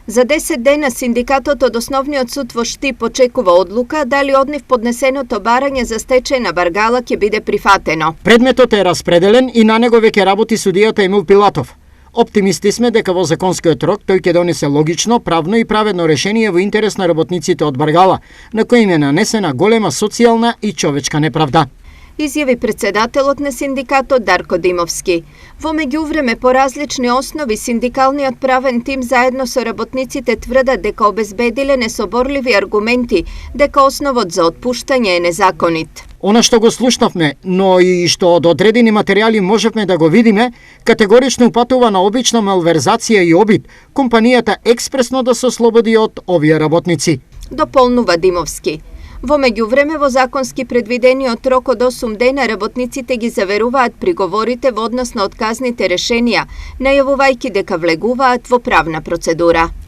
За 10 дена синдикатот од Основниот суд во Штип очекува одлука дали од нив поднесеното барање за стечај на Баргала ќе биде прифатено. Предметот е распределен и на него веќе работи судијата Емил Пилатов. Оптимисти сме дека во законскиот рок тој ќе донесе логично, правно и праведно решение во интерес на работниците од Баргала, на кои им е нанесена голема социјална и човечка неправда. Изјави председателот на синдикатот Дарко Димовски. Во меѓувреме, по различни основи, синдикалниот правен тим заедно со работниците тврдат дека обезбедиле несоборливи аргументи дека основот за отпуштање е незаконит. Она што го слушнавме, но и што од одредени материјали можевме да го видиме, категорично упатува на обична малверзација и обид, компанијата експресно да се ослободи од овие работници. Дополнува Димовски. Во меѓувреме, во законски предвидениот рок од 8 дена работниците ги заверуваат приговорите во однос на отказните решенија, најавувајќи дека влегуваат во правна процедура.